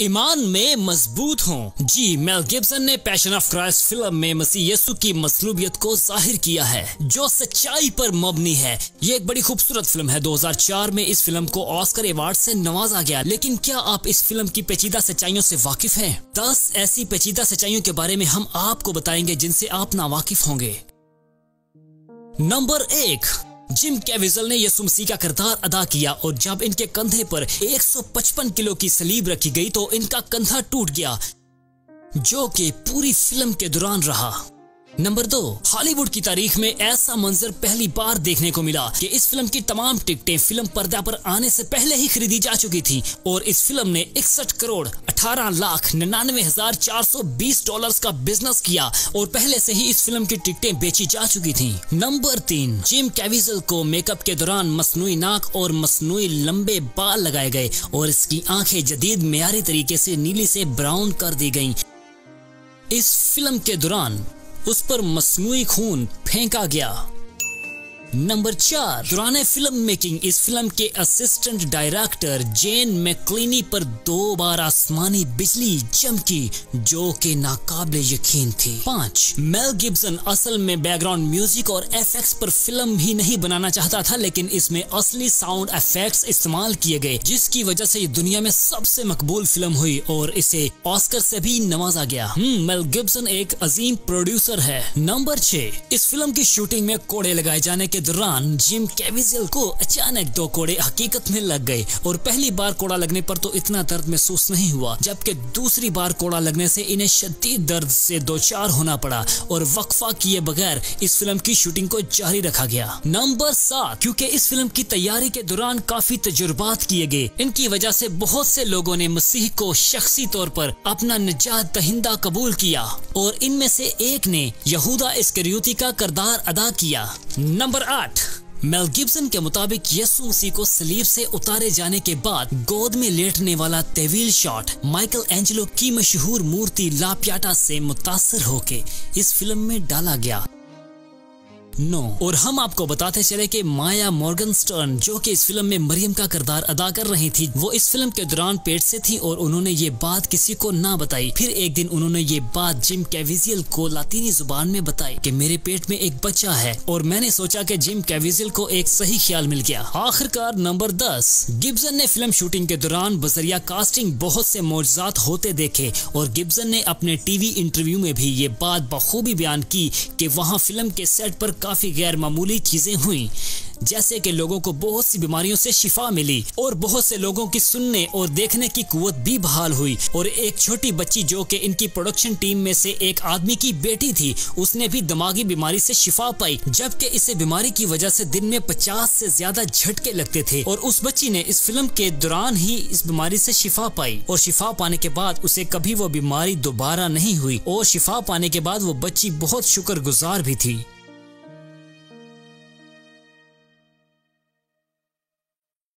ईमान में मजबूत हों। जी, मेल गिब्सन ने पैशन ऑफ क्राइस्ट फिल्म में मसीह यीशु की मसलूबियत को जाहिर किया है, जो सच्चाई पर मबनी है। ये एक बड़ी खूबसूरत फिल्म है। 2004 में इस फिल्म को ऑस्कर अवार्ड से नवाजा गया। लेकिन क्या आप इस फिल्म की पेचीदा सच्चाइयों से वाकिफ हैं? 10 ऐसी पेचीदा सच्चाइयों के बारे में हम आपको बताएंगे जिनसे आप ना वाकिफ होंगे। नंबर 1, जिम कैविजल ने यीशु मसीह का किरदार अदा किया और जब इनके कंधे पर 155 किलो की सलीब रखी गई तो इनका कंधा टूट गया, जो कि पूरी फिल्म के दौरान रहा। नंबर 2, हॉलीवुड की तारीख में ऐसा मंजर पहली बार देखने को मिला कि इस फिल्म की तमाम टिकटें फिल्म पर्दा पर आने से पहले ही खरीदी जा चुकी थी और इस फिल्म ने 61 करोड़ 18,99,420 डॉलर्स का बिजनेस किया और पहले से ही इस फिल्म की टिकटें बेची जा चुकी थी। नंबर 3, जिम कैविजल को मेकअप के दौरान मसनूई नाक और मसनूई लंबे बाल लगाए गए और इसकी आंखें जदीद मेयारी तरीके से नीली से ब्राउन कर दी गईं। इस फिल्म के दौरान उस पर मसनूई खून फेंका गया। नंबर 4, दौरान फिल्म मेकिंग इस फिल्म के असिस्टेंट डायरेक्टर जेन मैक्लिनी पर 2 बार आसमानी बिजली चमकी, जो कि नाकाबिले यकीन थी। 5, मेल गिब्सन असल में बैकग्राउंड म्यूजिक और एफएक्स पर फिल्म ही नहीं बनाना चाहता था, लेकिन इसमें असली साउंड इफेक्ट्स इस्तेमाल किए गए, जिसकी वजह से ये दुनिया में सबसे मकबूल फिल्म हुई और इसे ऑस्कर से भी नवाजा गया। मेल गिब्सन एक अजीम प्रोड्यूसर है। नंबर 6, इस फिल्म की शूटिंग में कोड़े लगाए जाने के दौरान जिम कैविजल को अचानक 2 कोड़े हकीकत में लग गए और पहली बार कोड़ा लगने पर तो इतना दर्द महसूस नहीं हुआ, जबकि दूसरी बार कोड़ा लगने से इन्हें शदीद दर्द से दो-चार होना पड़ा और वक्फा किए बगैर इस फिल्म की शूटिंग को जारी रखा गया। नंबर 7, क्योंकि इस फिल्म की तैयारी के दौरान काफी तजुर्बात किए गए, इनकी वजह से बहुत से लोगों ने मसीह को शख्सी तौर पर अपना निजात दहिंदा कबूल किया और इनमें से एक ने यहूदा इस्करियोती का किरदार अदा किया। नंबर 8, मेल गिब्सन के मुताबिक यीशु मसीह को सलीब से उतारे जाने के बाद गोद में लेटने वाला तवील शॉट माइकल एंजेलो की मशहूर मूर्ति ला प्याटा से मुतासर होके इस फिल्म में डाला गया। और हम आपको बताते चले कि माया मॉर्गनस्टर्न, जो कि इस फिल्म में मरियम का किरदार अदा कर रही थी, वो इस फिल्म के दौरान पेट से थी और उन्होंने ये बात किसी को ना बताई। फिर एक दिन उन्होंने ये बात जिम कैविजल को लातीनी जुबान में बताई कि मेरे पेट में एक बच्चा है, और मैंने सोचा कि जिम कैविजल को एक सही ख्याल मिल गया। आखिरकार नंबर 10, गिब्सन ने फिल्म शूटिंग के दौरान बजरिया कास्टिंग बहुत से मौजूदात होते देखे और गिब्सन ने अपने टीवी इंटरव्यू में भी ये बात बखूबी बयान की कि वहाँ फिल्म के सेट पर काफी गैर मामूली चीजें हुई, जैसे कि लोगों को बहुत सी बीमारियों से शिफा मिली और बहुत से लोगों की सुनने और देखने की कुव्वत भी बहाल हुई और एक छोटी बच्ची जो कि इनकी प्रोडक्शन टीम में से एक आदमी की बेटी थी, उसने भी दिमागी बीमारी से शिफा पाई, जबकि इस बीमारी की वजह से दिन में 50 से ज्यादा झटके लगते थे और उस बच्ची ने इस फिल्म के दौरान ही इस बीमारी से शिफा पाई और शिफा पाने के बाद उसे कभी वो बीमारी दोबारा नहीं हुई और शिफा पाने के बाद वो बच्ची बहुत शुक्रगुजार भी थी।